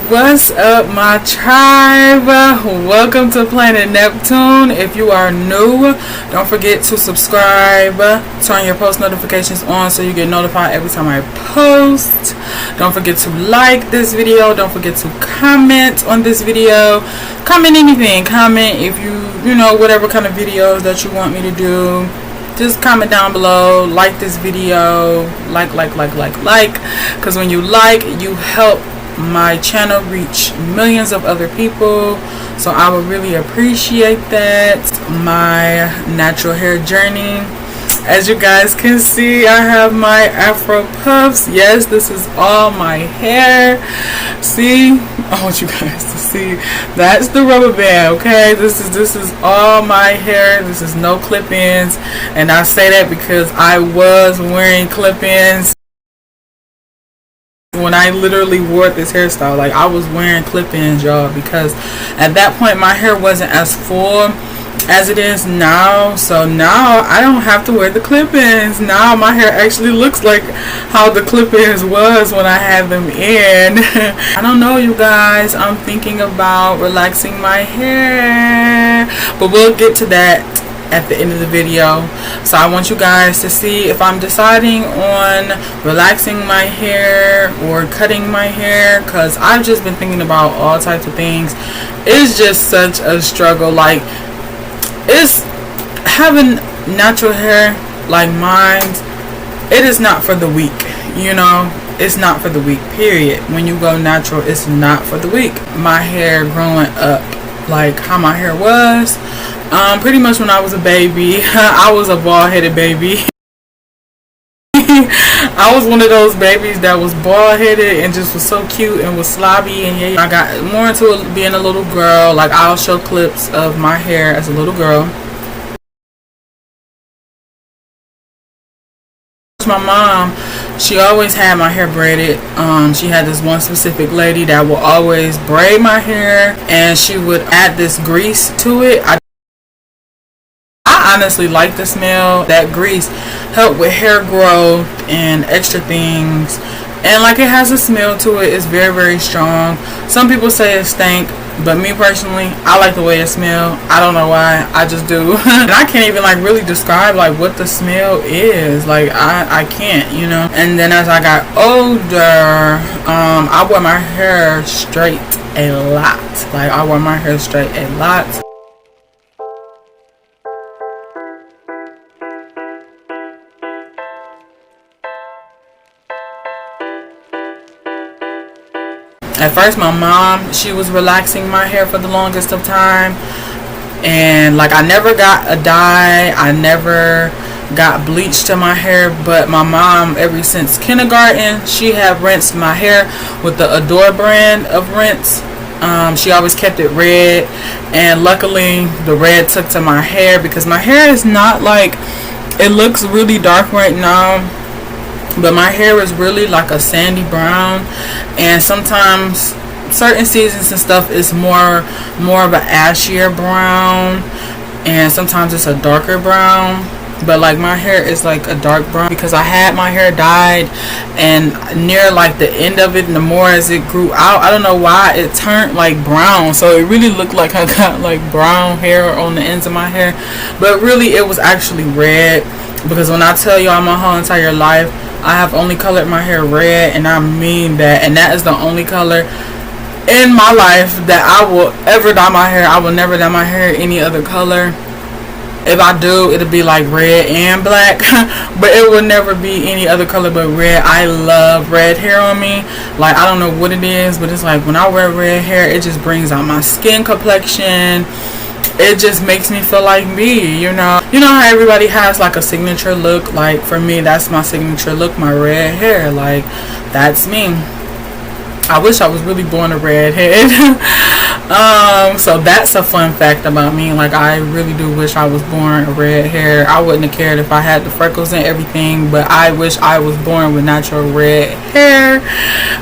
What's up, my tribe? Welcome to Planet Neptune. If you are new, don't forget to subscribe, turn your post notifications on so you get notified every time I post. Don't forget to like this video. Don't forget to comment on this video. Comment anything. Comment if you know whatever kind of videos that you want me to do. Just comment down below, like this video, like, because when you like, you help my channel reach millions of other people, so I would really appreciate that. My natural hair journey, as you guys can see, I have my afro puffs. Yes, this is all my hair. See, I want you guys to see, that's the rubber band. Okay, this is all my hair. This is no clip-ins, and I say that because I was wearing clip-ins when I literally wore this hairstyle. Like, I was wearing clip-ins, y'all, because at that point my hair wasn't as full as it is now. So now I don't have to wear the clip-ins. Now my hair actually looks like how the clip-ins was when I had them in. I don't know, you guys, I'm thinking about relaxing my hair, but we'll get to that at the end of the video. So I want you guys to see if I'm deciding on relaxing my hair or cutting my hair, because I've just been thinking about all types of things. It's just such a struggle. Like, it's having natural hair like mine, it is not for the weak, you know. It's not for the weak, period. When you go natural, it's not for the weak. My hair growing up, like how my hair was, pretty much when I was a baby, I was a bald-headed baby. I was one of those babies that was bald-headed and just was so cute and was slobby. And yeah, I got more into being a little girl. Like, I'll show clips of my hair as a little girl. My mom, she always had my hair braided. She had this one specific lady that will always braid my hair, and she would add this grease to it. I honestly like the smell. That grease help with hair growth and extra things, and like, it has a smell to it. It's very, very strong. Some people say it stank, but me personally, I like the way it smells. I don't know why, I just do. And I can't even like really describe like what the smell is. Like, I can't, you know. And then as I got older, I wore my hair straight a lot. Like, I wore my hair straight a lot. At first, my mom, she was relaxing my hair for the longest of time, and like, I never got a dye, I never got bleach to my hair. But my mom, ever since kindergarten, she had rinsed my hair with the Adore brand of rinse. She always kept it red, and luckily the red took to my hair, because my hair is not like, it looks really dark right now, but my hair is really like a sandy brown, and sometimes certain seasons and stuff is more of an ashier brown, and sometimes it's a darker brown. But like, my hair is like a dark brown because I had my hair dyed, and near like the end of it, and the more as it grew out, I don't know why it turned like brown, so it really looked like I got like brown hair on the ends of my hair, but really it was actually red. Because when I tell y'all, my whole entire life I have only colored my hair red, and I mean that. And that is the only color in my life that I will ever dye my hair. I will never dye my hair any other color. If I do, it'll be like red and black, but it will never be any other color but red. I love red hair on me. Like, I don't know what it is, but it's like, when I wear red hair, it just brings out my skin complexion. It just makes me feel like me, you know. You know how everybody has like a signature look? Like, for me, that's my signature look, my red hair. Like, that's me. I wish I was really born a redhead. So that's a fun fact about me. Like, I really do wish I was born a red hair. I wouldn't have cared if I had the freckles and everything, but I wish I was born with natural red hair,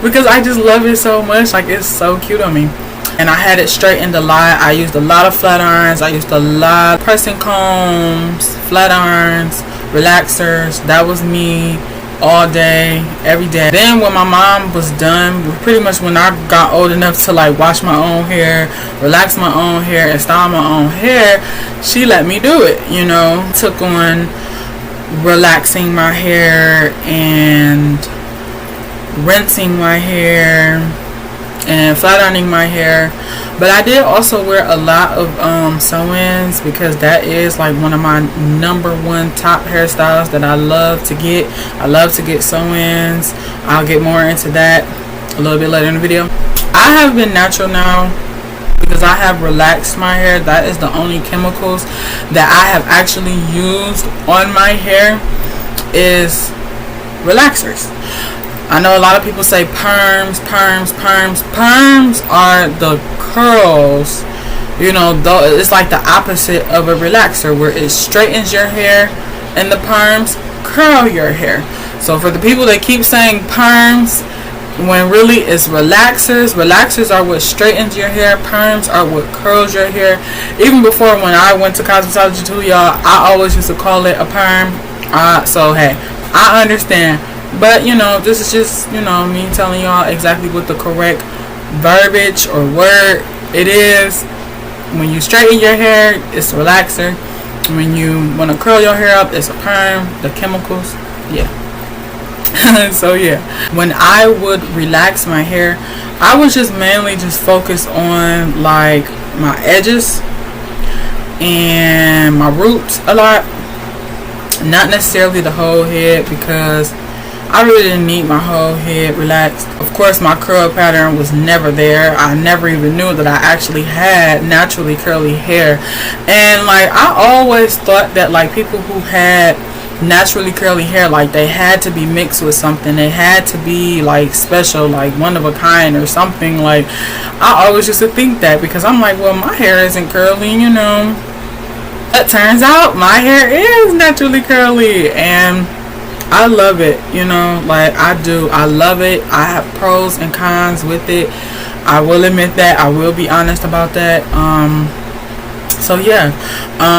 because I just love it so much. Like, it's so cute on me. And I had it straightened a lot. I used a lot of flat irons. I used a lot of pressing combs, flat irons, relaxers. That was me all day, every day. Then when my mom was done, pretty much when I got old enough to like wash my own hair, relax my own hair, and style my own hair, she let me do it, you know. Took on relaxing my hair and rinsing my hair and flat ironing my hair. But I did also wear a lot of sew-ins, because that is like one of my #1 top hairstyles that I love to get. I love to get sew-ins. I'll get more into that a little bit later in the video. I have been natural now because I have relaxed my hair. That is the only chemicals that I have actually used on my hair is relaxers. I know a lot of people say perms are the curls, you know, though it's like the opposite of a relaxer, where it straightens your hair and the perms curl your hair. So for the people that keep saying perms when really it's relaxers are what straightens your hair, perms are what curls your hair. Even before, when I went to cosmetology too, y'all, I always used to call it a perm. So hey, I understand. But, you know, this is just, you know, me telling y'all exactly what the correct verbiage or word it is. When you straighten your hair, it's a relaxer. When you want to curl your hair up, it's a perm. The chemicals, yeah. So, yeah. When I would relax my hair, I was just mainly just focus on, like, my edges and my roots a lot. Not necessarily the whole head, because I really didn't need my whole head relaxed. Of course, my curl pattern was never there. I never even knew that I actually had naturally curly hair. And like, I always thought that like people who had naturally curly hair, like they had to be mixed with something. They had to be like special, like one of a kind or something. Like, I always used to think that, because I'm like, well, my hair isn't curly, you know. But turns out my hair is naturally curly, and I love it, you know, like I do. I love it. I have pros and cons with it. I will admit that. I will be honest about that. So yeah,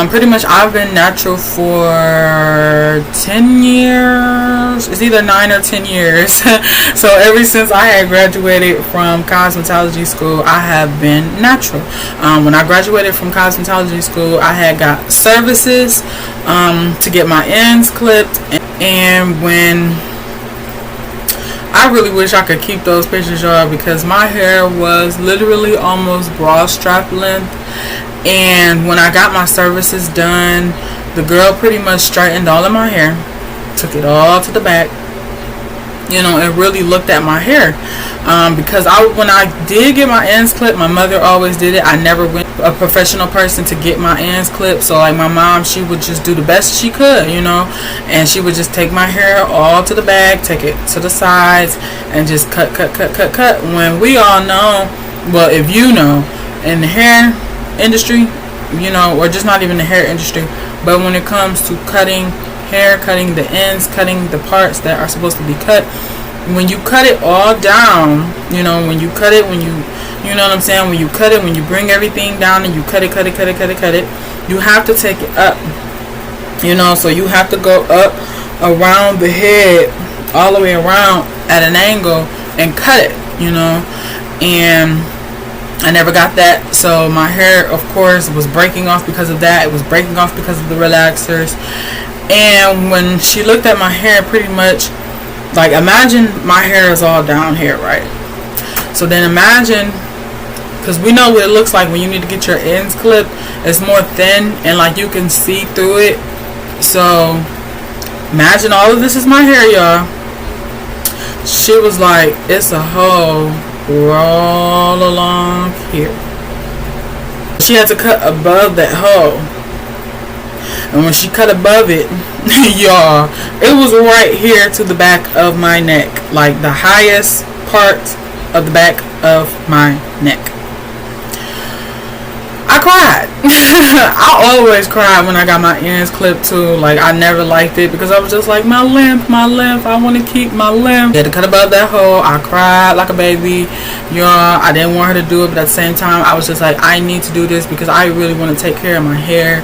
pretty much I've been natural for 10 years. It's either 9 or 10 years. So ever since I had graduated from cosmetology school, I have been natural. When I graduated from cosmetology school, I had got services to get my ends clipped. And when I really wish I could keep those pictures, y'all, because my hair was literally almost bra strap length. And when I got my services done, the girl pretty much straightened all of my hair, took it all to the back, you know, and really looked at my hair. Because when I did get my ends clipped, my mother always did it. I never went a professional person to get my ends clipped. So like my mom, she would just do the best she could, you know, and she would just take my hair all to the back, take it to the sides, and just cut. When we all know, well, if you know, in the hair industry, you know, or just not even the hair industry, but when it comes to cutting hair, cutting the ends, cutting the parts that are supposed to be cut, when you cut it all down, you know, when you cut it, when you know what I'm saying, when you cut it, when you bring everything down and you cut it, you have to take it up, you know. So you have to go up around the head, all the way around at an angle, and cut it, you know. And I never got that, so my hair, of course, was breaking off because of that. It was breaking off because of the relaxers. And when she looked at my hair, pretty much, like, imagine my hair is all down here, right? So then imagine, because we know what it looks like when you need to get your ends clipped. It's more thin, and like you can see through it. So imagine all of this is my hair, y'all. She was like, it's a hole all along here. She had to cut above that hole, and when she cut above it, y'all, it was right here to the back of my neck, like the highest part of the back of my neck. I cried. I always cried when I got my ends clipped too. Like, I never liked it because I was just like, my length, I want to keep my length. I had to cut above that hole. I cried like a baby. I didn't want her to do it, but at the same time, I was just like, I need to do this because I really want to take care of my hair.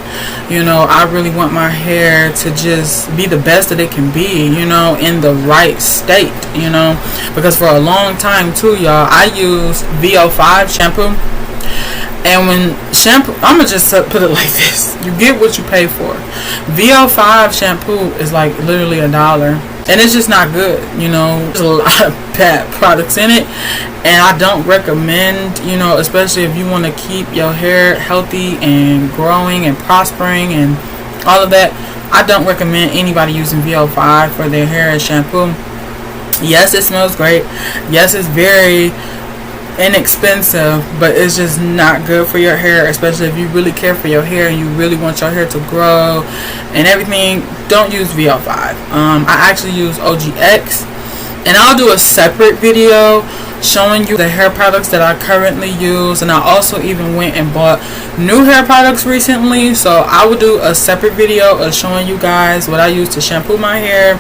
I really want my hair to just be the best that it can be, in the right state, because for a long time too, y'all, I used VO5 shampoo. And when shampoo, I'm going to just put it like this. You get what you pay for. VO5 shampoo is like literally $1. And it's just not good, There's a lot of bad products in it. And I don't recommend, especially if you want to keep your hair healthy and growing and prospering and all of that. I don't recommend anybody using VO5 for their hair as shampoo. Yes, it smells great. Yes, it's very inexpensive, but it's just not good for your hair, especially if you really care for your hair and you really want your hair to grow and everything. Don't use VO5. I actually use OGX, and I'll do a separate video showing you the hair products that I currently use, and I also even went and bought new hair products recently, so I will do a separate video of showing you guys what I use to shampoo my hair,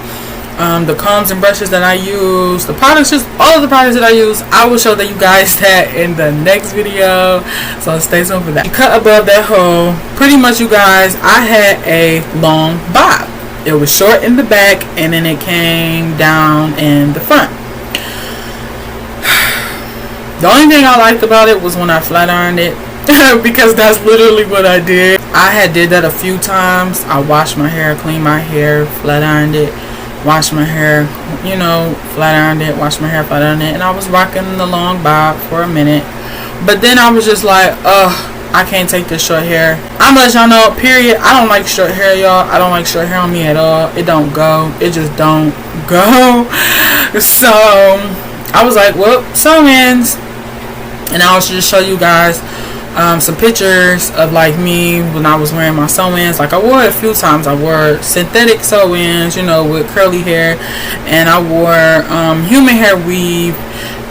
the combs and brushes that I use, the products, just all of the products that I use. I will show you guys that in the next video, so stay tuned for that. Cut above that hole. Pretty much, you guys, I had a long bob. It was short in the back and then it came down in the front. The only thing I liked about it was when I flat ironed it because that's literally what I did. I did that a few times. I washed my hair, cleaned my hair, flat ironed it, washed my hair, flat ironed it, washed my hair, flat ironed it, and I was rocking the long bob for a minute. But then I was just like, I can't take this short hair. I'm gonna let y'all know, period, I don't like short hair, y'all. I don't like short hair on me at all. It don't go. It just don't go. So I was like, well, sew-ins. And I'll just show you guys some pictures of like me when I was wearing my sew-ins. Like, I wore it a few times. I wore synthetic sew-ins, with curly hair, and I wore human hair weave,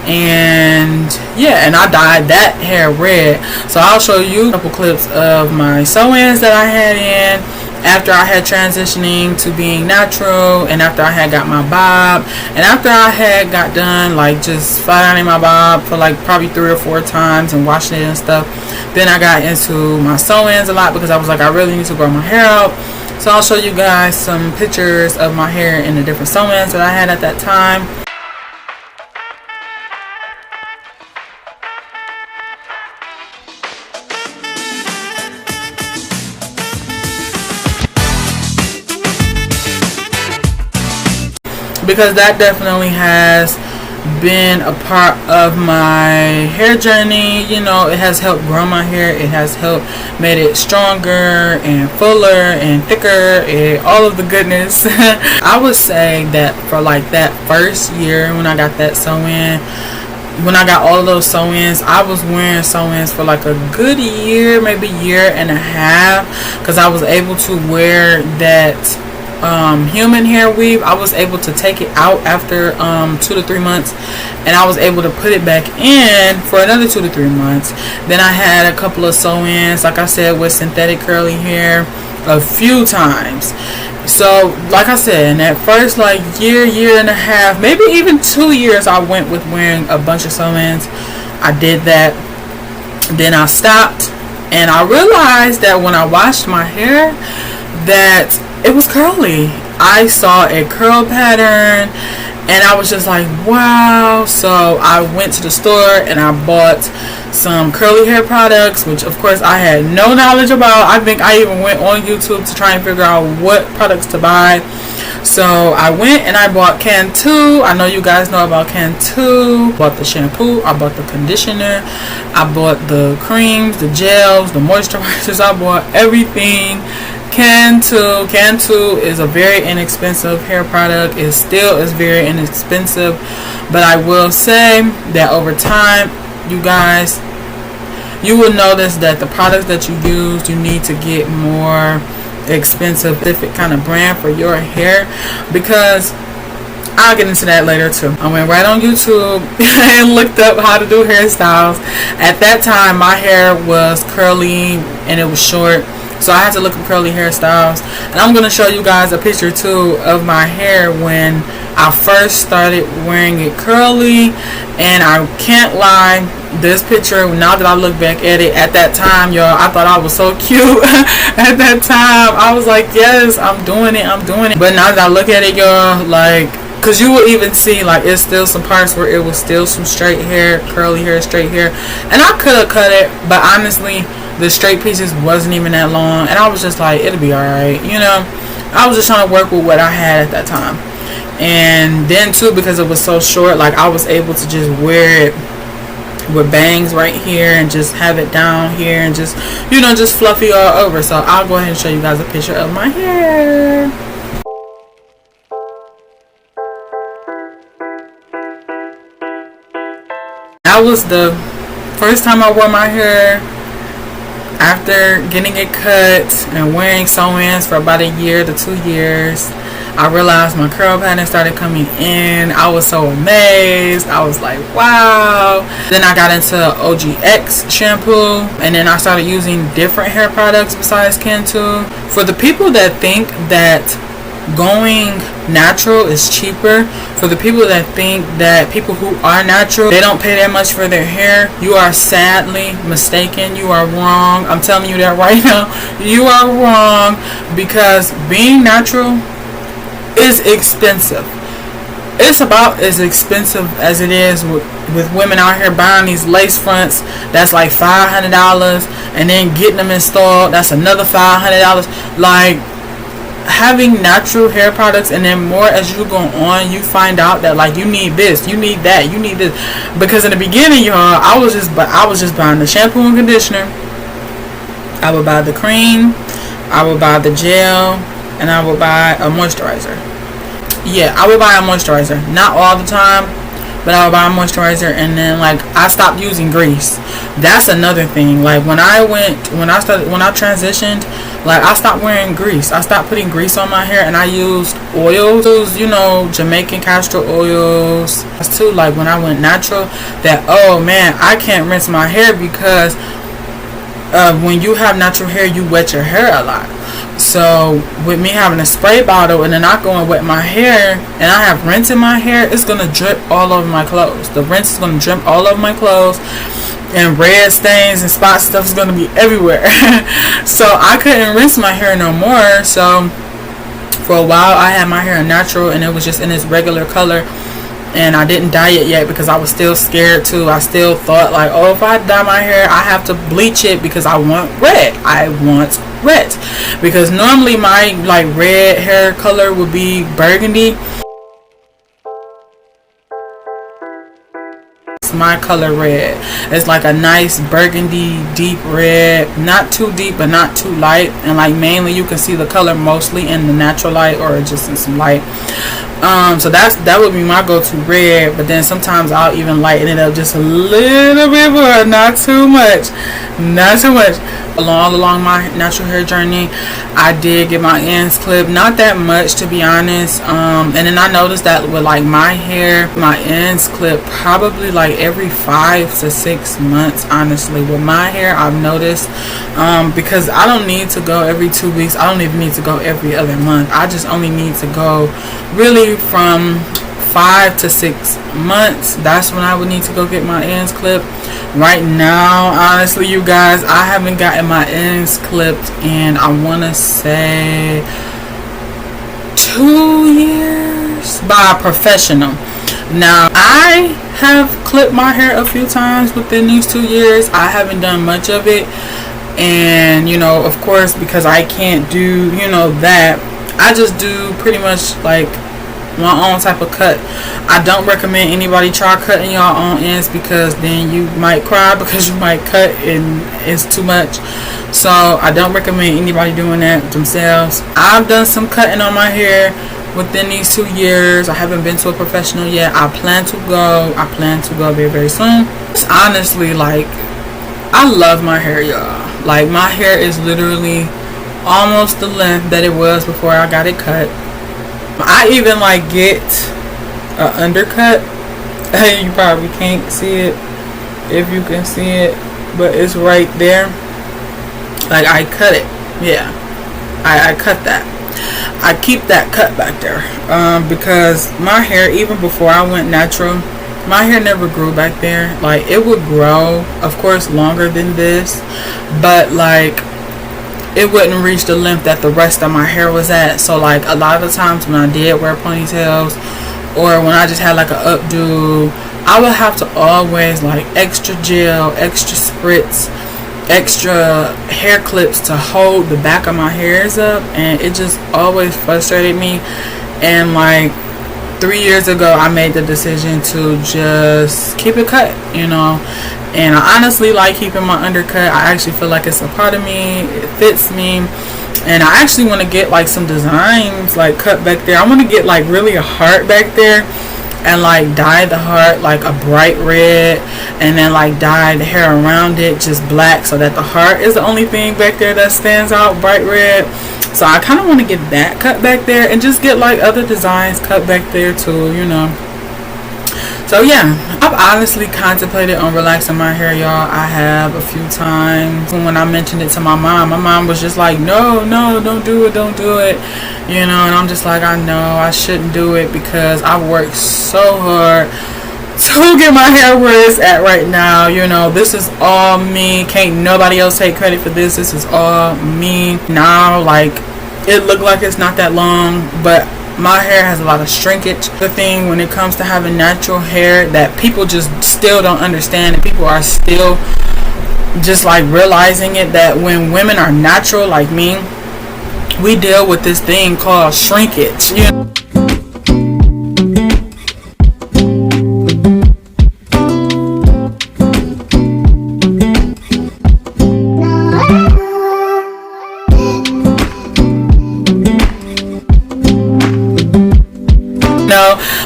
and and I dyed that hair red. So I'll show you a couple clips of my sew-ins that I had in after I had transitioning to being natural, and after I had got my bob, and after I had got done like just flat ironing my bob for like probably 3 or 4 times and washing it and stuff. Then I got into my sew-ins a lot because I was like, I really need to grow my hair out. So I'll show you guys some pictures of my hair in the different sew-ins that I had at that time. Because that definitely has been a part of my hair journey. It has helped grow my hair. It has helped made it stronger and fuller and thicker and all of the goodness. I would say that for like that first year when I got that sew-in, when I got all of those sew-ins, I was wearing sew-ins for like a good year, maybe year and a half, because I was able to wear that human hair weave. I was able to take it out after 2 to 3 months, and I was able to put it back in for another 2 to 3 months. Then I had a couple of sew-ins, like I said, with synthetic curly hair a few times. So like I said, in that first like year and a half, maybe even 2 years, I went with wearing a bunch of sew-ins. I did that. Then I stopped, and I realized that when I washed my hair that it was curly. I saw a curl pattern, and I was just like, wow. So I went to the store and I bought some curly hair products, which of course I had no knowledge about. I think I even went on YouTube to try and figure out what products to buy. So I went and I bought Cantu. I know you guys know about Cantu. Bought the shampoo, I bought the conditioner, I bought the creams, the gels, the moisturizers. I bought everything Cantu. Cantu is a very inexpensive hair product. It still is very inexpensive, but I will say that over time, you guys, you will notice that the products that you use, you need to get more expensive, specific kind of brand for your hair, because I'll get into that later too. I went right on YouTube and looked up how to do hairstyles. At that time, my hair was curly and it was short, so I had to look up curly hairstyles. And I'm going to show you guys a picture too of my hair when I first started wearing it curly. And I can't lie, this picture, now that I look back at it, at that time, y'all, I thought I was so cute. At that time, I was like, yes, I'm doing it. But now that I look at it, y'all, like, because you will even see, like, it's still some parts where it was still some straight hair, curly hair, straight hair. And I could have cut it, but honestly, the straight pieces wasn't even that long. And I was just like, it'll be alright, you know. I was just trying to work with what I had at that time. And then, too, because it was so short, like, I was able to just wear it with bangs right here and just have it down here and just, you know, just fluffy all over. So I'll go ahead and show you guys a picture of my hair. That was the first time I wore my hair after getting it cut and wearing sew-ins for about a year to 2 years. I realized my curl pattern started coming in. I was so amazed. I was like, wow. Then I got into OGX shampoo, and then I started using different hair products besides Cantu. For the people that think that going natural is cheaper, for the people that think that people who are natural, they don't pay that much for their hair, you are sadly mistaken. You are wrong. I'm telling you that right now. You are wrong, because being natural is expensive. It's about as expensive as it is with women out here buying these lace fronts that's like $500, and then getting them installed, that's another $500. Like, having natural hair products, and then more as you go on, you find out that, like, you need this, you need that, you need this. Because in the beginning, y'all, I was just buying the shampoo and conditioner. I would buy the cream, I would buy the gel, and I would buy a moisturizer. Yeah, I would buy a moisturizer. Not all the time, but I would buy a moisturizer. And then, like, I stopped using grease. That's another thing. Like, when I transitioned, like, I stopped wearing grease. I stopped putting grease on my hair, and I used oils, you know, Jamaican castor oils. That's too, like, when I went natural, that, oh man, I can't rinse my hair, because when you have natural hair, you wet your hair a lot. So with me having a spray bottle, and then I go and wet my hair, and I have rinse in my hair, it's gonna drip all over my clothes. The rinse is gonna drip all over my clothes, and red stains and spot stuff is gonna be everywhere. So I couldn't rinse my hair no more. So for a while I had my hair natural, and it was just in its regular color. And I didn't dye it yet because I was still scared too. I still thought, like, oh, if I dye my hair, I have to bleach it because I want red. Because normally my, like, red hair color would be burgundy. It's my color red. It's like a nice burgundy deep red, not too deep but not too light. And, like, mainly you can see the color mostly in the natural light or just in some light. So that would be my go-to red. But then sometimes I'll even lighten it up just a little bit more, not too much. Along my natural hair journey, I did get my ends clipped, not that much, to be honest. And then I noticed that with, like, my hair, my ends clipped probably like every 5 to 6 months. Honestly, with my hair, I've noticed, because I don't need to go every 2 weeks. I don't even need to go every other month. I just only need to go really from 5 to 6 months. That's when I would need to go get my ends clipped. Right now, honestly, you guys, I haven't gotten my ends clipped in, I want to say, 2 years by a professional. Now, I have clipped my hair a few times within these 2 years. I haven't done much of it. And, you know, of course, because I can't do, you know, that, I just do pretty much, like, my own type of cut. I don't recommend anybody try cutting your own ends, because then you might cry because you might cut and it's too much. So I don't recommend anybody doing that themselves. I've done some cutting on my hair within these 2 years. I haven't been to a professional yet. I plan to go very, very soon. It's honestly, like, I love my hair, y'all. Like, my hair is literally almost the length that it was before I got it cut. I even, like, get a undercut. You probably can't see it, if you can see it, but it's right there. Like, I cut it. Yeah, I cut that. I keep that cut back there because my hair, even before I went natural, my hair never grew back there. Like, it would grow, of course, longer than this, but like, it wouldn't reach the length that the rest of my hair was at. So like, a lot of the times when I did wear ponytails, or when I just had like a updo, I would have to always like extra gel, extra spritz, extra hair clips to hold the back of my hairs up, and it just always frustrated me. And like 3 years ago, I made the decision to just keep it cut, you know. And I honestly like keeping my undercut. I actually feel like it's a part of me. It fits me. And I actually want to get like some designs like cut back there. I want to get like really a heart back there, and like dye the heart like a bright red, and then like dye the hair around it just black, so that the heart is the only thing back there that stands out bright red. So I kind of want to get that cut back there, and just get like other designs cut back there too, you know. So yeah, I've honestly contemplated on relaxing my hair, y'all. I have a few times. When I mentioned it to my mom was just like, no, don't do it, you know. And I'm just like, I know I shouldn't do it, because I worked so hard to get my hair where it's at right now, you know. This is all me. Can't nobody else take credit for this. This is all me. Now, like, it looked like it's not that long, but my hair has a lot of shrinkage. The thing when it comes to having natural hair that people just still don't understand, and people are still just like realizing it, that when women are natural like me, we deal with this thing called shrinkage, you know.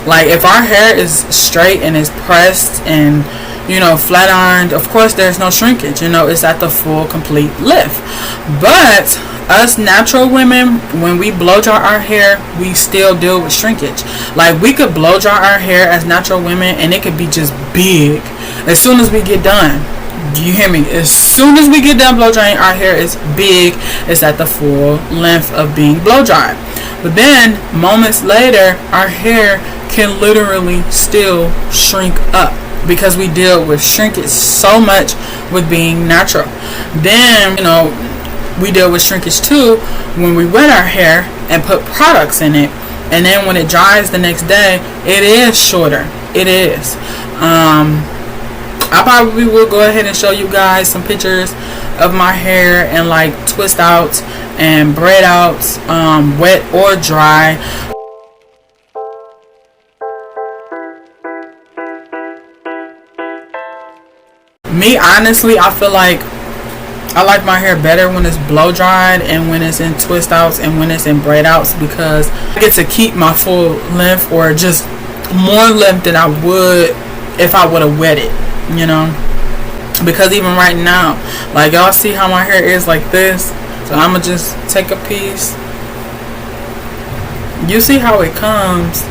Like, if our hair is straight and is pressed and, you know, flat ironed, of course there's no shrinkage, you know. It's at the full complete lift. But us natural women, when we blow dry our hair, we still deal with shrinkage. Like, we could blow dry our hair as natural women and it could be just big as soon as we get done. You hear me? As soon as we get done blow drying, our hair is big. It's at the full length of being blow dried. But then moments later, our hair can literally still shrink up, because we deal with shrinkage so much with being natural. Then, you know, we deal with shrinkage too when we wet our hair and put products in it, and then when it dries the next day, it is shorter. It is. I probably will go ahead and show you guys some pictures of my hair and like twist outs and braid outs, wet or dry. Me, honestly, I feel like I like my hair better when it's blow dried and when it's in twist outs and when it's in braid outs, because I get to keep my full length, or just more length than I would if I would have wet it, you know. Because even right now, like, y'all see how my hair is like this, so I'm gonna just take a piece. You see how it comes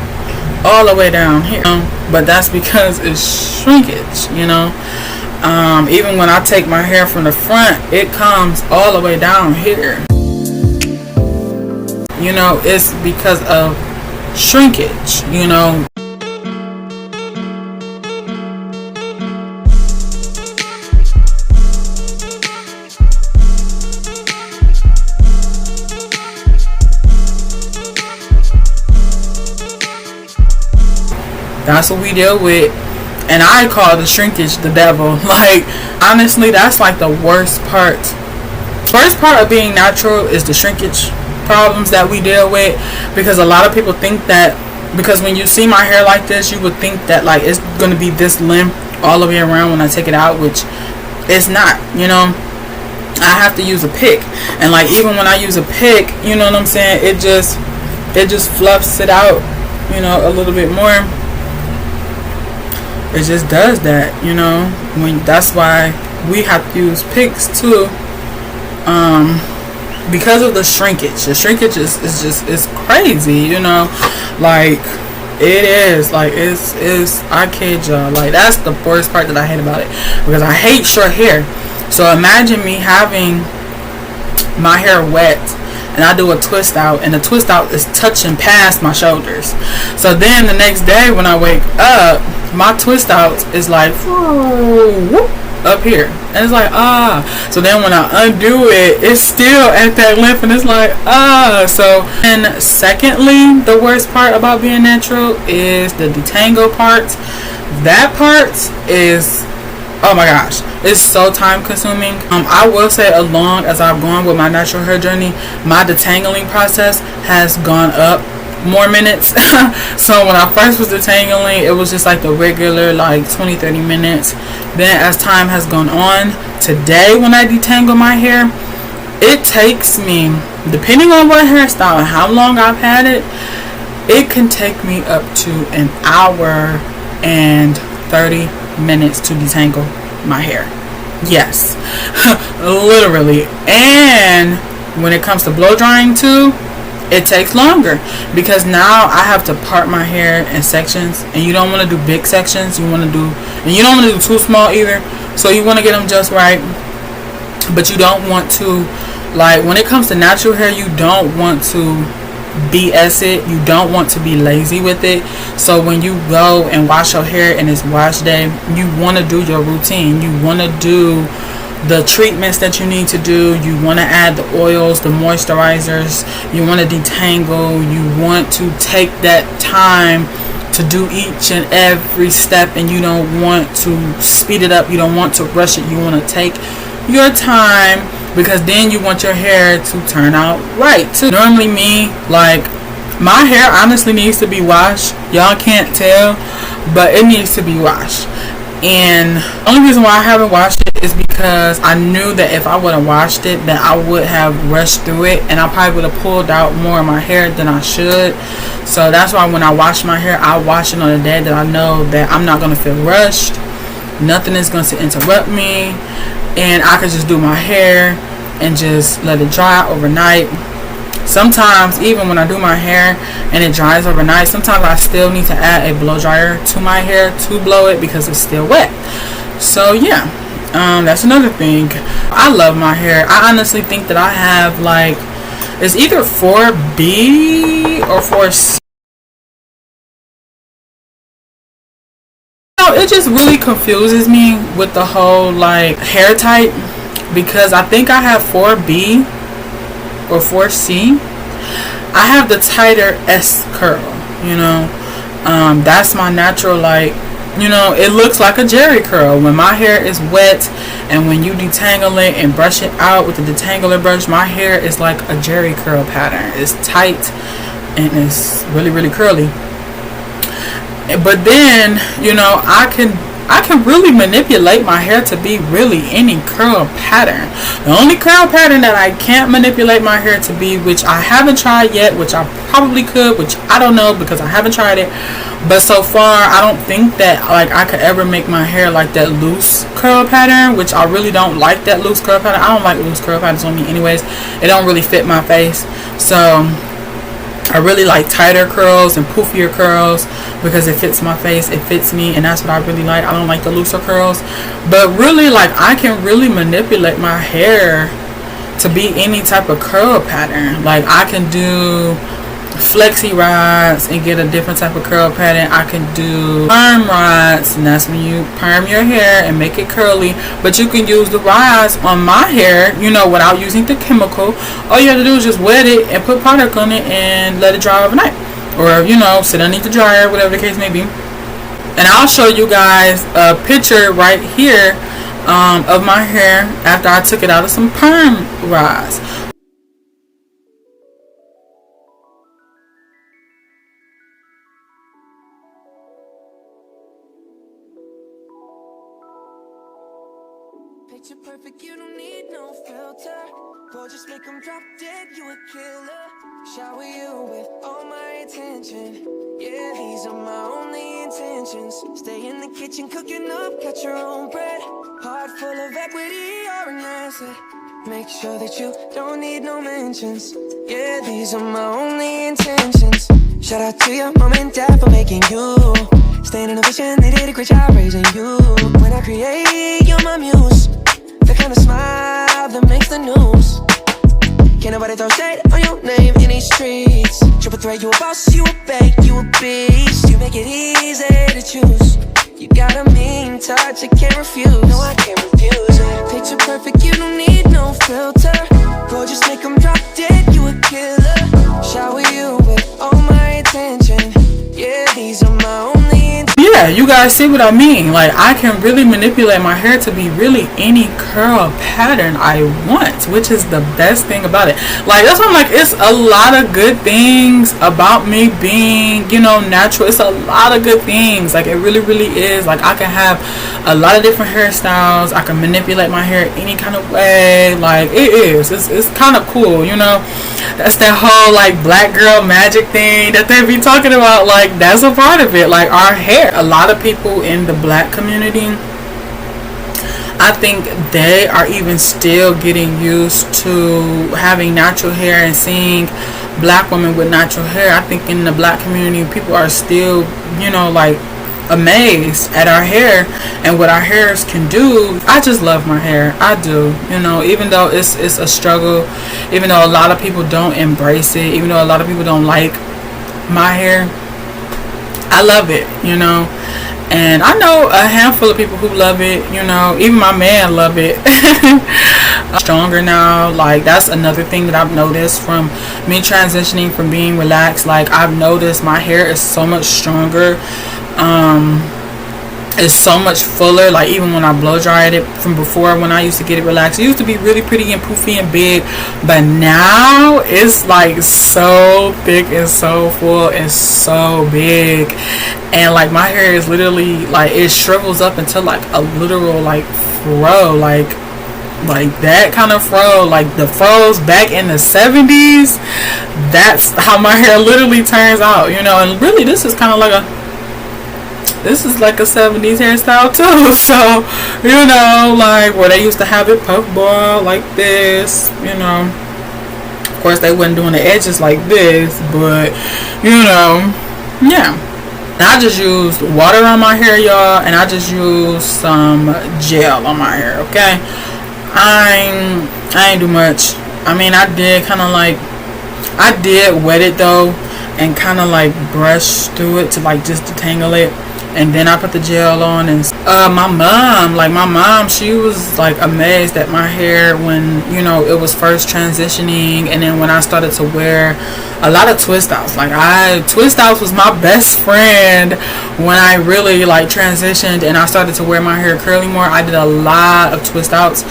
all the way down here, but that's because it's shrinkage, you know. Even when I take my hair from the front, it comes all the way down here, you know. It's because of shrinkage, you know. That's what we deal with. And I call the shrinkage the devil. Like, honestly, that's like the worst part. First part of being natural is the shrinkage problems that we deal with. Because a lot of people think that, because when you see my hair like this, you would think that like it's going to be this limp all the way around when I take it out, which it's not, you know. I have to use a pick. And like, even when I use a pick, you know what I'm saying, it just fluffs it out, you know, a little bit more. It just does that, you know. That's why we have to use picks too, because of the shrinkage. The shrinkage is crazy, you know. Like, It is like it's I kid y'all, like that's the worst part that I hate about it, because I hate short hair. So imagine me having my hair wet and I do a twist out, and the twist out is touching past my shoulders. So then the next day when I wake up, my twist out is like whoop, up here, and it's like so then when I undo it, it's still at that length, and it's like so. And secondly, the worst part about being natural is the detangle part. That part is, oh my gosh, it's so time consuming. I will say, along as I've gone with my natural hair journey, my detangling process has gone up more minutes. So when I first was detangling, it was just like the regular like 20-30 minutes. Then as time has gone on, today when I detangle my hair, it takes me, depending on what hairstyle and how long I've had it, it can take me up to an hour and 30 minutes to detangle my hair. Yes. Literally. And when it comes to blow drying too, it takes longer, because now I have to part my hair in sections, and you don't want to do big sections. You want to do, and you don't want to do too small either. So you want to get them just right, but you don't want to, like when it comes to natural hair, you don't want to BS it. You don't want to be lazy with it. So when you go and wash your hair and it's wash day, you want to do your routine. You want to do the treatments that you need to do. You want to add the oils, the moisturizers. You want to detangle. You want to take that time to do each and every step, and you don't want to speed it up. You don't want to rush it. You want to take your time, because then you want your hair to turn out right too. Normally me, like my hair honestly needs to be washed. Y'all can't tell, but it needs to be washed. And the only reason why I haven't washed it is because I knew that if I would have washed it, then I would have rushed through it, and I probably would have pulled out more of my hair than I should. So that's why when I wash my hair, I wash it on a day that I know that I'm not going to feel rushed. Nothing is going to interrupt me, and I could just do my hair and just let it dry overnight. Sometimes even when I do my hair and it dries overnight, sometimes I still need to add a blow dryer to my hair to blow it, because it's still wet. So yeah, that's another thing. I love my hair. I honestly think that I have like, it's either 4B or 4C. It just really confuses me with the whole like hair type, because I think I have 4B or 4C. I have the tighter S curl, you know. That's my natural, like, you know, it looks like a jerry curl when my hair is wet, and when you detangle it and brush it out with the detangler brush, my hair is like a jerry curl pattern. It's tight and it's really, really curly. But then, you know, I can really manipulate my hair to be really any curl pattern. The only curl pattern that I can't manipulate my hair to be, which I haven't tried yet, which I probably could, which I don't know because I haven't tried it, but so far I don't think that like I could ever make my hair like that loose curl pattern, which I really don't like that loose curl pattern. I don't like loose curl patterns on me anyways. It don't really fit my face. So I really like tighter curls and poofier curls because it fits my face, it fits me, and that's what I really like. I don't like the looser curls. But really, like, I can really manipulate my hair to be any type of curl pattern. Like, I can do flexi rods and get a different type of curl pattern. I can do perm rods, and that's when you perm your hair and make it curly. But you can use the rods on my hair, you know, without using the chemical. All you have to do is just wet it and put product on it and let it dry overnight, or, you know, sit underneath the dryer, whatever the case may be. And I'll show you guys a picture right here of my hair after I took it out of some perm rods. Picture perfect, you don't need no filter. Boy, just make them drop dead, you a killer. Shower you with all my attention. Yeah, these are my only intentions. Stay in the kitchen cooking up, cut your own bread. Heart full of equity, you're an asset. Make sure that you don't need no mentions. Yeah, these are my only intentions. Shout out to your mom and dad for making you. Staying in a vision, they did a great job raising you. When I create, you're my muse. The kind of smile that makes the news. Can't nobody throw shade on your name in these streets. Triple threat, you a boss, you a bank, you a beast. You make it easy to choose. You got a mean touch, I can't refuse. No, I can't refuse it. Picture perfect, you don't need no filter. Gorgeous, make them drop dead, you a killer. Shower you with all my attention. Yeah, these are my only intentions. Yeah, you guys see what I mean. Like, I can really manipulate my hair to be really any curl pattern I want, which is the best thing about it. Like, that's why I'm like, it's a lot of good things about me being, you know, natural. It's a lot of good things. Like, it really, really is. Like, I can have a lot of different hairstyles. I can manipulate my hair any kind of way. Like, it is. It's kind of cool, you know. That's that whole, like, black girl magic thing that they be talking about. Like, that's a part of it. Like, our hair. A lot of people in the black community, I think they are even still getting used to having natural hair and seeing black women with natural hair. I think in the black community, people are still, you know, like, amazed at our hair and what our hairs can do. I just love my hair. I do, you know, even though it's a struggle, even though a lot of people don't embrace it, even though a lot of people don't like my hair, I love it, you know. And I know a handful of people who love it, you know. Even my man love it. I'm stronger now. Like, that's another thing that I've noticed from me transitioning from being relaxed. Like, I've noticed my hair is so much stronger. It's so much fuller. Like, even when I blow dried it from before, when I used to get it relaxed, it used to be really pretty and poofy and big, but now it's like so thick and so full and so big. And like, my hair is literally like, it shrivels up into like a literal like fro, like that kind of fro, like the fros back in the 70s. That's how my hair literally turns out, you know. And really, this is kind of like this is like a 70s hairstyle too. So, you know, like where they used to have it puff ball like this, you know. Of course, they wasn't doing the edges like this, but, you know, yeah. And I just used water on my hair, y'all, and I just used some gel on my hair, okay? I ain't do much. I mean, I did kind of like, I did wet it though, and kind of like brush through it to like just detangle it. And then I put the gel on. And my mom, she was like amazed at my hair when, you know, it was first transitioning. And then when I started to wear a lot of twist outs, like twist outs was my best friend when I really like transitioned and I started to wear my hair curly more. I did a lot of twist outs,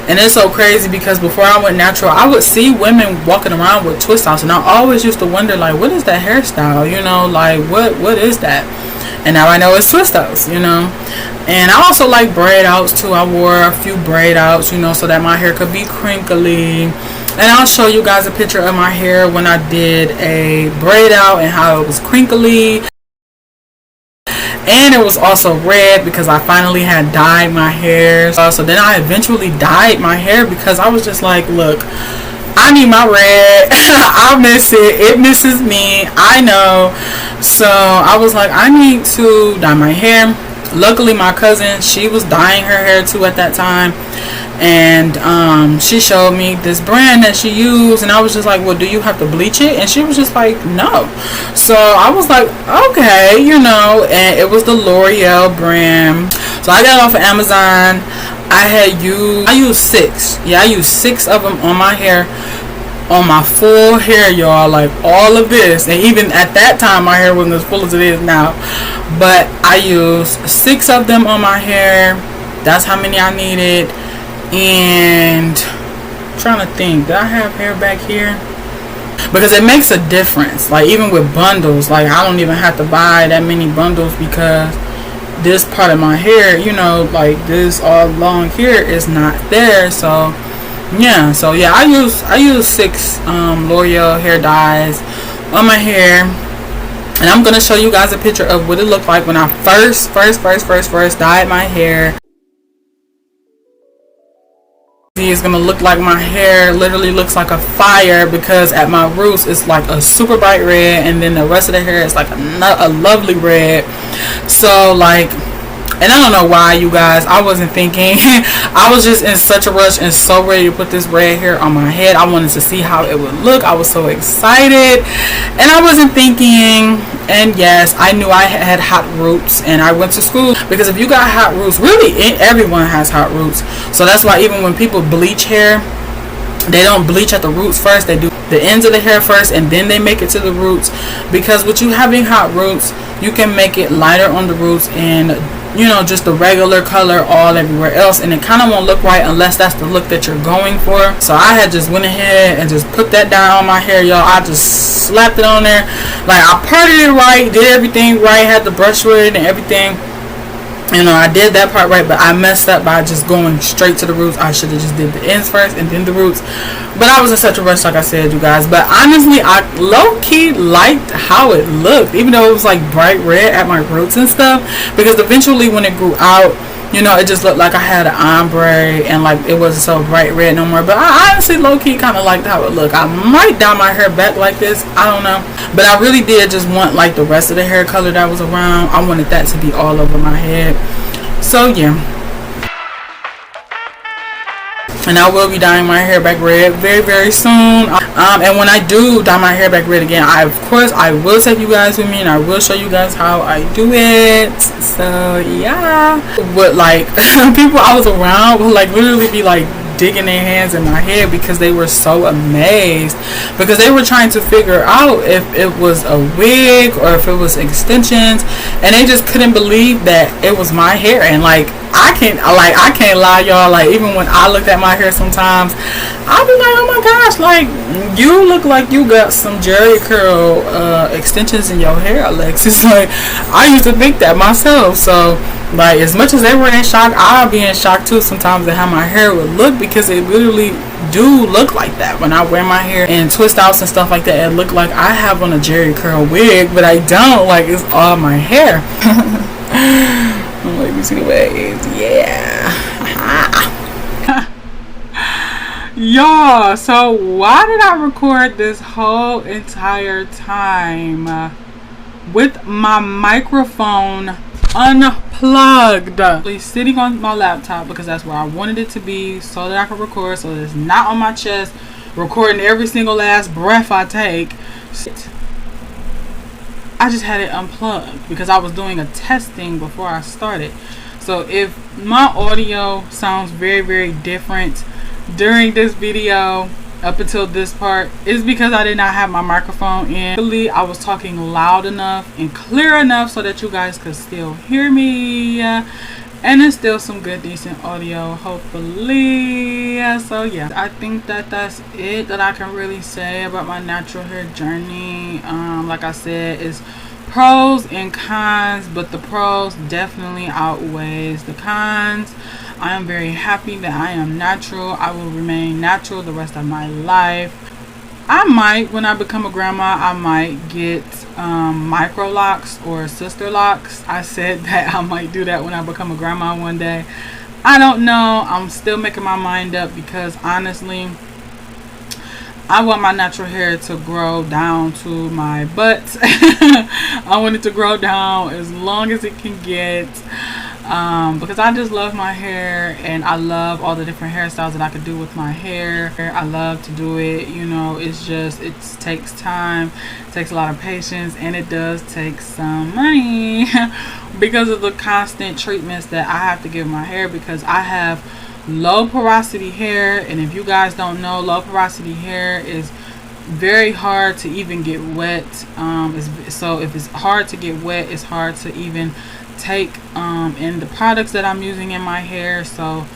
and it's so crazy because before I went natural, I would see women walking around with twist outs, and I always used to wonder, like, what is that hairstyle, you know, like what is that? And now I know it's twist outs, you know. And I also like braid outs too. I wore a few braid outs, you know, so that my hair could be crinkly. And I'll show you guys a picture of my hair when I did a braid out and how it was crinkly. And it was also red because I finally had dyed my hair. So then I eventually dyed my hair because I was just like, look, I need my red. I miss it. It misses me. I know. So I was like, I need to dye my hair. Luckily, my cousin, she was dyeing her hair too at that time. And she showed me this brand that she used. And I was just like, well, do you have to bleach it? And she was just like, no. So I was like, okay, you know. And it was the L'Oreal brand. So I got it off of Amazon. I used 6. Yeah, I used 6 of them on my hair, on my full hair, y'all. Like all of this. And even at that time, my hair wasn't as full as it is now. But I used 6 of them on my hair. That's how many I needed. And I'm trying to think, did I have hair back here? Because it makes a difference. Like even with bundles, like I don't even have to buy that many bundles because this part of my hair, you know, like this all long here is not there. So yeah, I use 6 L'Oreal hair dyes on my hair, and I'm gonna show you guys a picture of what it looked like when I first dyed my hair. It's gonna look like my hair literally looks like a fire, because at my roots it's like a super bright red, and then the rest of the hair is like a lovely red. So like, and I don't know why, you guys, I wasn't thinking. I was just in such a rush and so ready to put this red hair on my head. I wanted to see how it would look. I was so excited, and I wasn't thinking. And yes, I knew I had hot roots, and I went to school, because if you got hot roots, really everyone has hot roots. So that's why even when people bleach hair, they don't bleach at the roots first. They do the ends of the hair first, and then they make it to the roots. Because with you having hot roots, you can make it lighter on the roots, and you know, just the regular color all everywhere else, and it kind of won't look right unless that's the look that you're going for. So I had just went ahead and just put that down on my hair, y'all. I just slapped it on there, like I parted it right, did everything right, had the brush with it and everything. You know, I did that part right, but I messed up by just going straight to the roots. I should have just did the ends first and then the roots. But I was in such a rush, like I said, you guys. But honestly, I low-key liked how it looked, even though it was like bright red at my roots and stuff. Because eventually when it grew out, you know, it just looked like I had an ombre, and like it wasn't so bright red no more. But I honestly low-key kind of liked how it looked. I might dye my hair back like this, I don't know. But I really did just want like the rest of the hair color that was around. I wanted that to be all over my head. So yeah. And I will be dyeing my hair back red very, very soon. And when I do dye my hair back red again, of course I will take you guys with me, and I will show you guys how I do it. So yeah. But like people I was around would like literally be like digging their hands in my head, because they were so amazed, because they were trying to figure out if it was a wig or if it was extensions, and they just couldn't believe that it was my hair. And like I can't lie, y'all, like even when I looked at my hair sometimes, I'll be like, oh my gosh, like you look like you got some Jerry curl extensions in your hair, Alexis. Like I used to think that myself. So like as much as they were in shock, I'll be in shock too sometimes at how my hair would look, because it literally do look like that when I wear my hair in twist outs and stuff like that. It look like I have on a Jerry curl wig, but I don't. Like it's all my hair. Let me see the waves. Yeah. Y'all, so why did I record this whole entire time with my microphone unplugged, sitting on my laptop, because that's where I wanted it to be, so that I could record, so that it's not on my chest recording every single last breath I take. I just had it unplugged because I was doing a testing before I started. So if my audio sounds very, very different during this video up until this part, is because I did not have my microphone in. I was talking loud enough and clear enough so that you guys could still hear me, and it's still some good decent audio, hopefully. So yeah, I think that that's it that I can really say about my natural hair journey. Like I said, it's pros and cons, but the pros definitely outweighs the cons. I am very happy that I am natural. I will remain natural the rest of my life. I might, when I become a grandma, I might get micro locks or sister locks. I said that I might do that when I become a grandma one day. I don't know. I'm still making my mind up, because honestly, I want my natural hair to grow down to my butt. I want it to grow down as long as it can get. Because I just love my hair, and I love all the different hairstyles that I could do with my hair. I love to do it, you know. It's just, it takes time, it takes a lot of patience, and it does take some money because of the constant treatments that I have to give my hair, because I have low porosity hair. And if you guys don't know, low porosity hair is very hard to even get wet. So if it's hard to get wet, it's hard to even take in the products that I'm using in my hair. So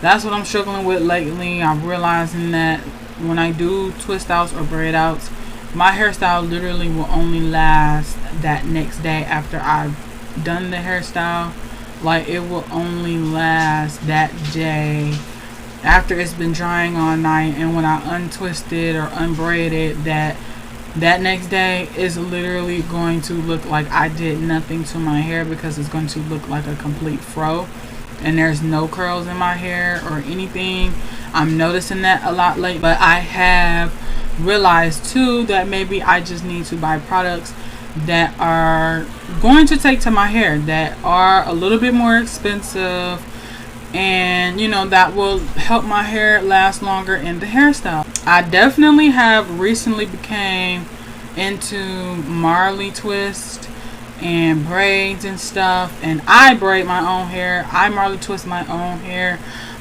that's what I'm struggling with lately. I'm realizing that when I do twist outs or braid outs, my hairstyle literally will only last that next day after I've done the hairstyle. Like, it will only last that day after it's been drying all night, and when I untwist it or unbraid it, that next day is literally going to look like I did nothing to my hair, because it's going to look like a complete fro, and there's no curls in my hair or anything. I'm noticing that a lot lately. But I have realized too that maybe I just need to buy products that are going to take to my hair, that are a little bit more expensive, and you know, that will help my hair last longer in the hairstyle. I definitely have recently became into Marley twist and braids and stuff, and I braid my own hair. I Marley twist my own hair.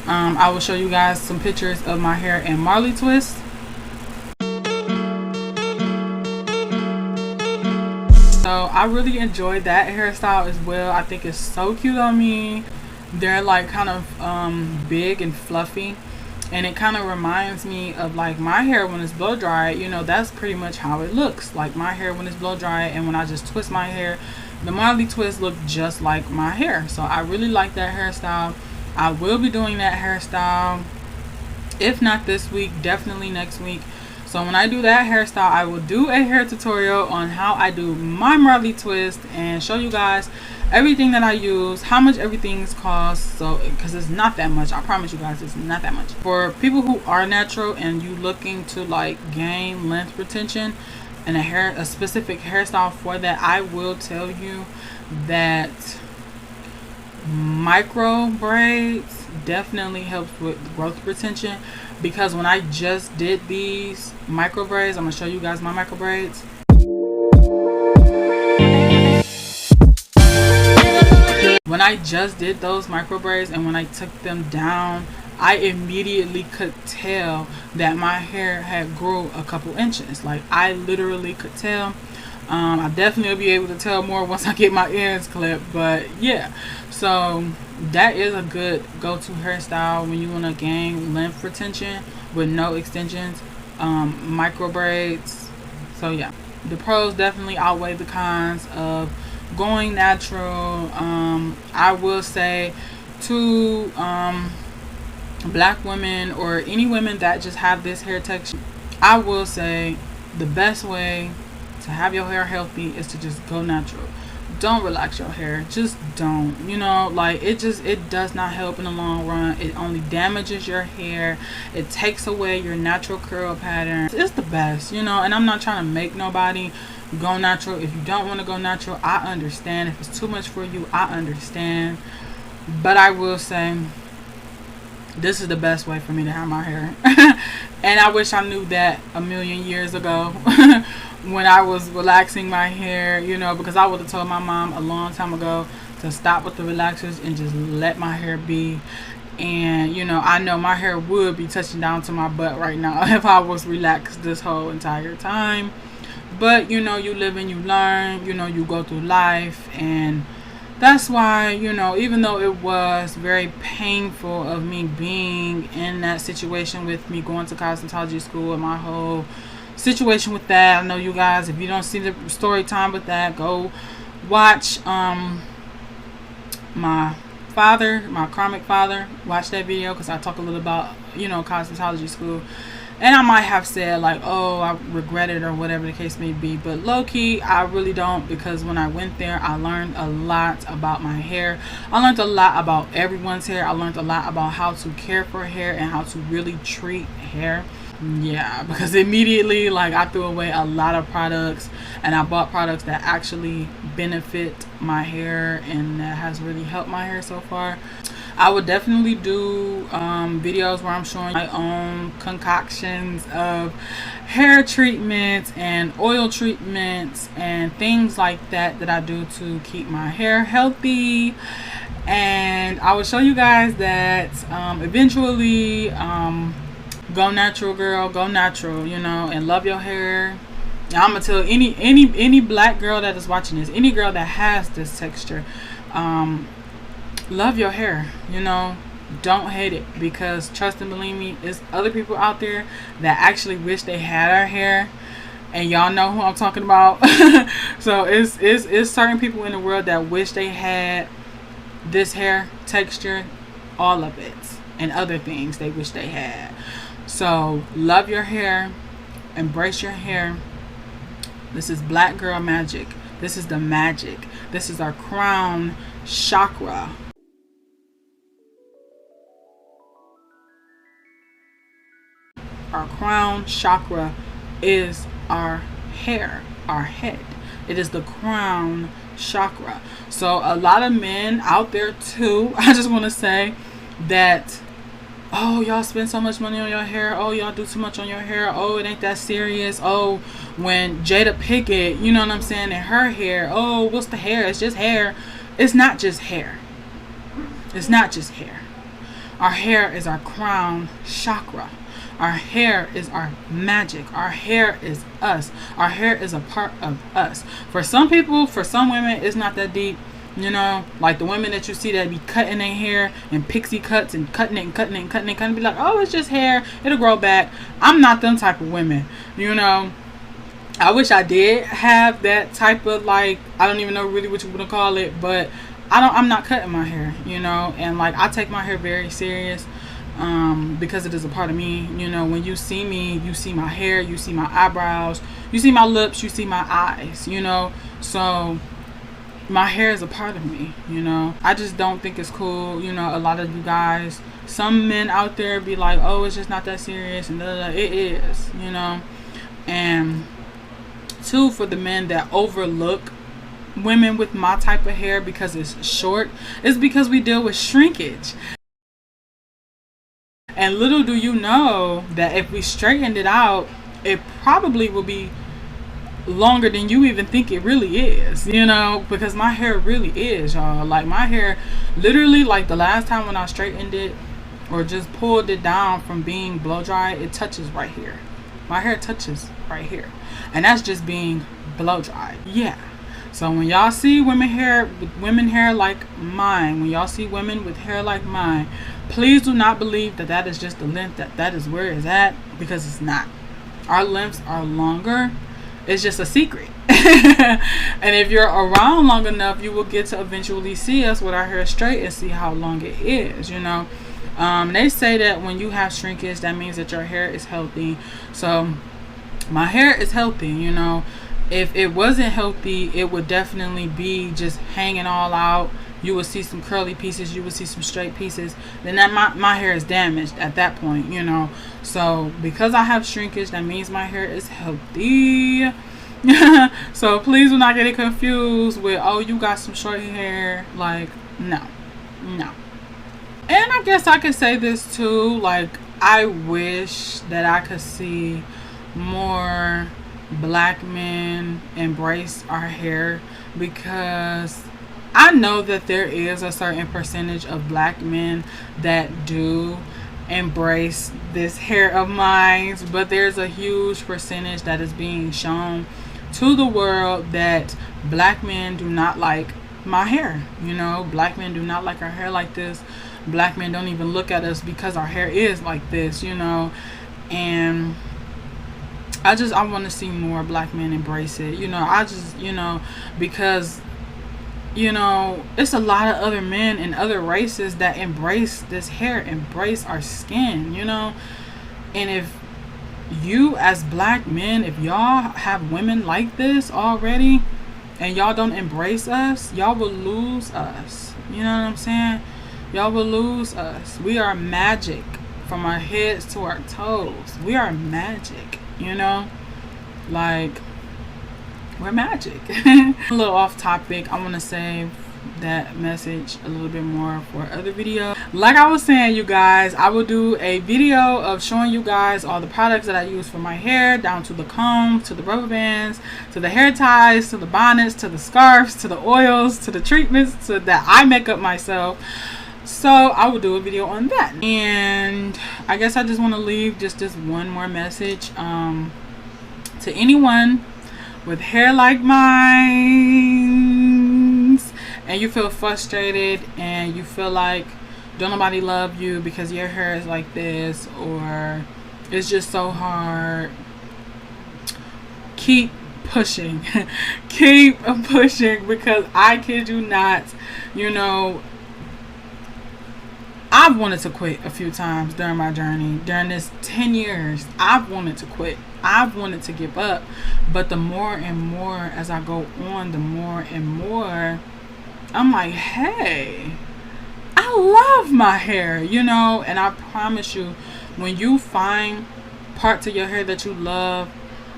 I will show you guys some pictures of my hair in Marley twist. So I really enjoyed that hairstyle as well. I think it's so cute on me. They're like kind of big and fluffy, and it kind of reminds me of like my hair when it's blow dried. You know, that's pretty much how it looks like my hair when it's blow dried, and when I just twist my hair, the Marley twist look just like my hair. So I really like that hairstyle. I will be doing that hairstyle, if not this week, definitely next week. So when I do that hairstyle, I will do a hair tutorial on how I do my Marley twist and show you guys everything that I use, how much everything's cost. So because it's not that much, I promise you guys, it's not that much. For people who are natural and you looking to like gain length retention and a specific hairstyle for that, I will tell you that micro braids definitely helps with growth retention. Because when I just did these micro braids, I'm gonna show you guys my micro braids. When I just did those micro braids and when I took them down, I immediately could tell that my hair had grew a couple inches. Like, I literally could tell. I definitely will be able to tell more once I get my ends clipped, but yeah. So that is a good go-to hairstyle when you want to gain length retention with no extensions, micro braids. So yeah, the pros definitely outweigh the cons of going natural. I will say to black women or any women that just have this hair texture, I will say the best way to have your hair healthy is to just go natural. Don't relax your hair. Just don't. You know, like it does not help in the long run. It only damages your hair. It takes away your natural curl pattern. It's the best, you know, and I'm not trying to make nobody go natural. If you don't want to go natural, I understand. If it's too much for you, I understand. But I will say this is the best way for me to have my hair. And I wish I knew that a million years ago. When I was relaxing my hair, you know, because I would have told my mom a long time ago to stop with the relaxers and just let my hair be. And, you know, I know my hair would be touching down to my butt right now if I was relaxed this whole entire time. But, you know, you live and you learn, you know, you go through life. And that's why, you know, even though it was very painful of me being in that situation with me going to cosmetology school and my whole situation with that. I know you guys, if you don't see the story time with that, go watch my karmic father, watch that video, because I talk a little about, you know, cosmetology school. And I might have said like, oh, I regret it or whatever the case may be, but low-key I really don't, because when I went there I learned a lot about my hair. I learned a lot about everyone's hair. I learned a lot about how to care for hair and how to really treat hair. Yeah, because immediately, like, I threw away a lot of products and I bought products that actually benefit my hair and that has really helped my hair so far. I would definitely do videos where I'm showing my own concoctions of hair treatments and oil treatments and things like that that I do to keep my hair healthy. And I will show you guys that eventually go natural, girl. Go natural, you know, and love your hair. Now, I'm gonna tell any black girl that is watching this, any girl that has this texture, love your hair. You know, don't hate it, because trust and believe me, there's other people out there that actually wish they had our hair, and y'all know who I'm talking about. So it's certain people in the world that wish they had this hair texture, all of it, and other things they wish they had. So love your hair, embrace your hair. This is black girl magic. This is the magic. This is our crown chakra. Our crown chakra is our hair, our head. It is the crown chakra. So a lot of men out there too, I just want to say that, oh, y'all spend so much money on your hair. Oh, y'all do too much on your hair. Oh, it ain't that serious. Oh, when Jada Pickett, you know what I'm saying, in her hair, oh, what's the hair? It's just hair. It's not just hair. It's not just hair. Our hair is our crown chakra. Our hair is our magic. Our hair is us. Our hair is a part of us. For some people, for some women, it's not that deep. You know, like the women that you see that be cutting their hair and pixie cuts and cutting it and cutting it and cutting it, kind of be like, oh, it's just hair. It'll grow back. I'm not them type of women. You know, I wish I did have that type of, like, I don't even know really what you want to call it, but I'm not cutting my hair, you know, and like I take my hair very serious. Because it is a part of me. You know, when you see me, you see my hair, you see my eyebrows, you see my lips, you see my eyes, you know. So my hair is a part of me, you know. I just don't think it's cool. You know, a lot of you guys, some men out there be like, oh, it's just not that serious, and it is, you know. And two, for the men that overlook women with my type of hair because it's short, it's because we deal with shrinkage. And little do you know that if we straightened it out, it probably will be longer than you even think it really is, you know, because my hair really is, y'all. Like my hair, literally, like the last time when I straightened it or just pulled it down from being blow dried, it touches right here. My hair touches right here. And that's just being blow dried. Yeah. So when y'all see women hair like mine, when y'all see women with hair like mine, please do not believe that that is just the length, that is where it's at, because it's not. Our lengths are longer. It's just a secret. And if you're around long enough, you will get to eventually see us with our hair straight and see how long it is, you know. They say that when you have shrinkage, that means that your hair is healthy. So my hair is healthy, you know. If it wasn't healthy, it would definitely be just hanging all out. You would see some curly pieces, you would see some straight pieces. Then that my hair is damaged at that point, you know. So because I have shrinkage, that means my hair is healthy. So please do not get it confused with, oh, you got some short hair. Like, no. And I guess I could say this too, like, I wish that I could see more black men embrace our hair, because I know that there is a certain percentage of black men that do embrace this hair of mine, but there's a huge percentage that is being shown to the world that black men do not like my hair. You know, black men do not like our hair like this. Black men don't even look at us because our hair is like this, you know. And I want to see more black men embrace it, you know. Because, you know, it's a lot of other men and other races that embrace this hair, embrace our skin, you know. And if you as black men, if y'all have women like this already and y'all don't embrace us, y'all will lose us. You know what I'm saying? Y'all will lose us. We are magic from our heads to our toes. We are magic. You know, like, we're magic. A little off topic. I want to save that message a little bit more for other video. Like I was saying, you guys, I will do a video of showing you guys all the products that I use for my hair, down to the combs, to the rubber bands, to the hair ties, to the bonnets, to the scarves, to the oils, to the treatments, to that I make up myself. So I will do a video on that. And I guess I just want to leave just this one more message to anyone with hair like mine, and you feel frustrated and you feel like don't nobody love you because your hair is like this, or it's just so hard. Keep pushing. Keep pushing, because I kid you not, you know, I've wanted to quit a few times during my journey. During this 10 years, I've wanted to quit. I've wanted to give up. But the more and more as I go on, the more and more I'm like, hey, I love my hair, you know. And I promise you, when you find part to your hair that you love,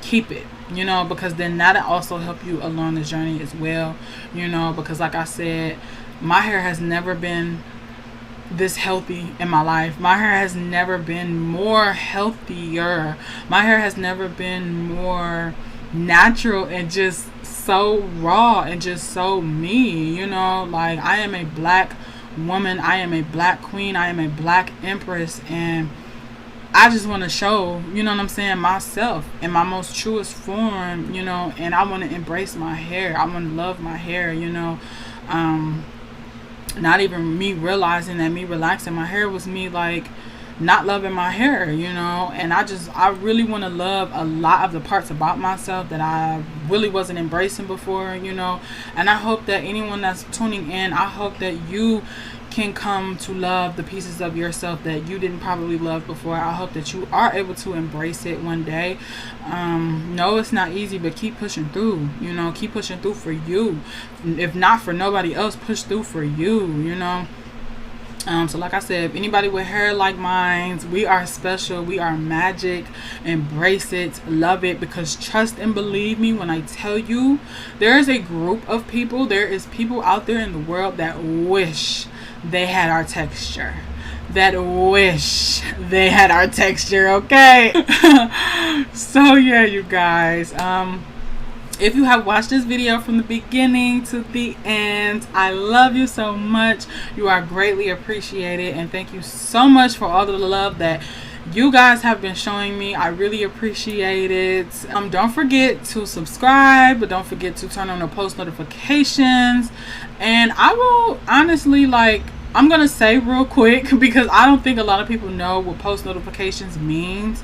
keep it, you know, because then that'll also help you along the journey as well, you know, because like I said, my hair has never been this healthy in my life. My hair has never been more healthier. My hair has never been more natural and just so raw and just so me, you know. Like, I am a black woman, I am a black queen, I am a black empress, and I just want to show, you know what I'm saying, myself in my most truest form, you know. And I want to embrace my hair. I want to love my hair, you know. Not even me realizing that me relaxing my hair was me like not loving my hair, you know. And I really want to love a lot of the parts about myself that I really wasn't embracing before, you know. And I hope that anyone that's tuning in, I hope that you can come to love the pieces of yourself that you didn't probably love before. I hope that you are able to embrace it one day. No, it's not easy, but keep pushing through, you know. Keep pushing through for you. If not for nobody else, push through for you, you know. So like I said, if anybody with hair like mine, we are special, we are magic. Embrace it, love it, because trust and believe me when I tell you, there is a group of people, there is people out there in the world that wish they had our texture, that wish they had our texture, okay? So yeah, you guys, if you have watched this video from the beginning to the end, I love you so much. You are greatly appreciated, and thank you so much for all the love that you guys have been showing me. I really appreciate it. Don't forget to subscribe, but don't forget to turn on the post notifications. And I will honestly, like, I'm gonna say real quick, because I don't think a lot of people know what post notifications means.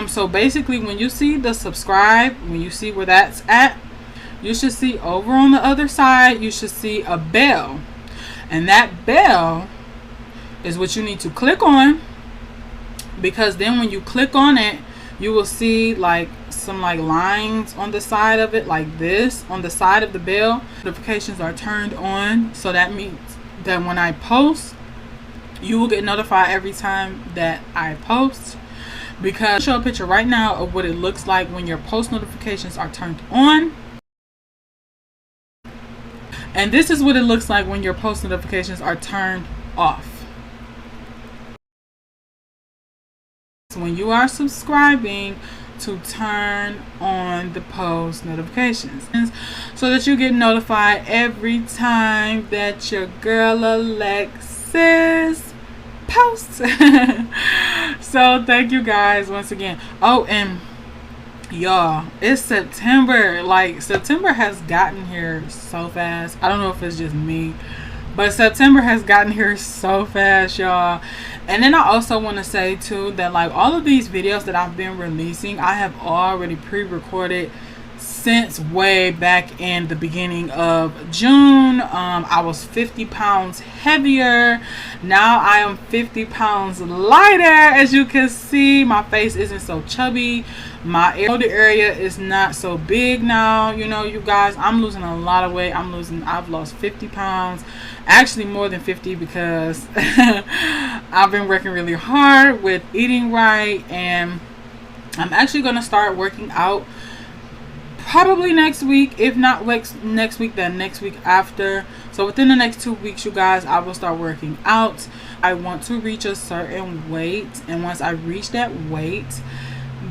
So basically, when you see the subscribe, when you see where that's at, you should see over on the other side, you should see a bell. And that bell is what you need to click on, because then when you click on it, you will see like some like lines on the side of it, like this on the side of the bell. Notifications are turned on, so that means that when I post, you will get notified every time that I post. Because I'll show a picture right now of what it looks like when your post notifications are turned on, and this is what it looks like when your post notifications are turned off. So when you are subscribing, to turn on the post notifications so that you get notified every time that your girl Alexis posts. So thank you guys once again. Oh, and y'all, it's September. Like, September has gotten here so fast. I don't know if it's just me, but September has gotten here so fast, y'all. And then I also want to say too that like all of these videos that I've been releasing, I have already pre-recorded since way back in the beginning of June. I was 50 pounds heavier. Now I am 50 pounds lighter. As you can see, my face isn't so chubby. My shoulder area is not so big now. You know, you guys, I'm losing a lot of weight. I've lost 50 pounds. Actually more than 50, because I've been working really hard with eating right, and I'm actually going to start working out probably next week. If not next week, then next week after. So within the next 2 weeks, you guys, I will start working out. I want to reach a certain weight, and once I reach that weight,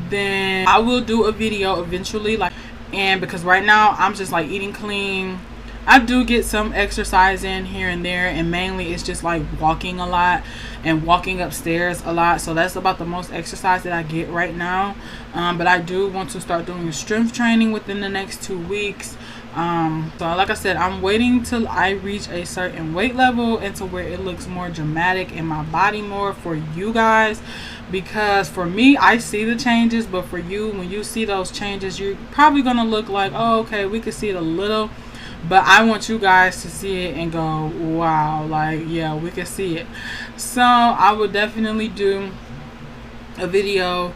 then I will do a video eventually, like, and because right now I'm just like eating clean. I do get some exercise in here and there, and mainly it's just like walking a lot and walking upstairs a lot. So that's about the most exercise that I get right now. But I do want to start doing strength training within the next 2 weeks. So like I said, I'm waiting till I reach a certain weight level and to where it looks more dramatic in my body more for you guys. Because for me, I see the changes, but for you, when you see those changes, you're probably going to look like, oh, okay, we can see it a little. But I want you guys to see it and go, wow, like, yeah, we can see it. So I will definitely do a video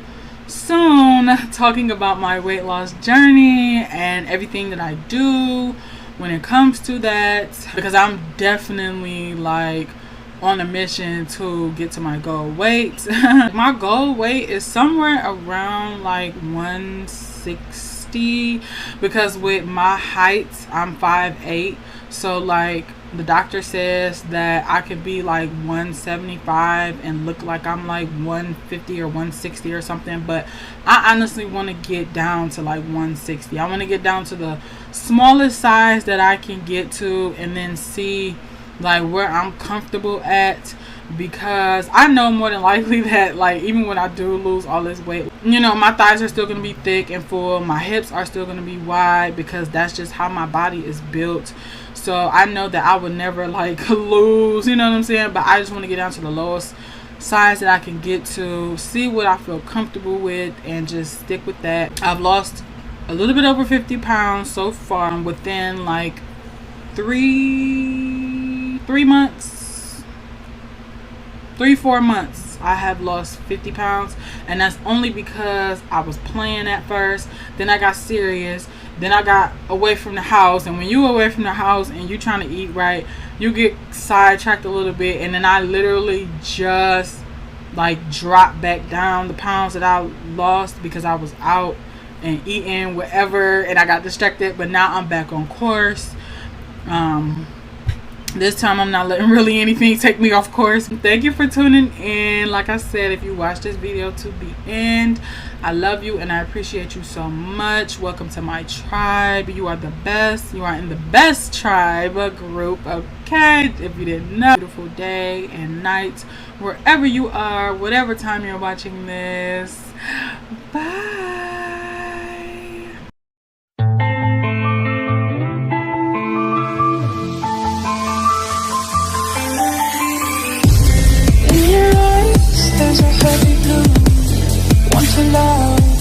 soon talking about my weight loss journey and everything that I do when it comes to that, because I'm definitely like on a mission to get to my goal weight. My goal weight is somewhere around like 160, because with my height, I'm 5'8", so like the doctor says that I could be like 175 and look like I'm like 150 or 160 or something, but I honestly want to get down to like 160. I want to get down to the smallest size that I can get to, and then see like where I'm comfortable at, because I know more than likely that like even when I do lose all this weight, you know, my thighs are still going to be thick and full, my hips are still going to be wide, because that's just how my body is built. So I know that I would never like lose, you know what I'm saying, but I just want to get down to the lowest size that I can get to, see what I feel comfortable with, and just stick with that. I've lost a little bit over 50 pounds so far within like three months, 3-4 months. I have lost 50 pounds, and that's only because I was playing at first, then I got serious, then I got away from the house, and when you away from the house and you trying to eat right, you get sidetracked a little bit, and then I literally just like dropped back down the pounds that I lost because I was out and eating whatever, and I got distracted. But now I'm back on course. This time I'm not letting really anything take me off course. Thank you for tuning in. Like I said, if you watch this video to the end, I love you and I appreciate you so much. Welcome to my tribe. You are the best. You are in the best tribe group. Okay, if you didn't know, beautiful day and night wherever you are, whatever time you're watching this. Bye.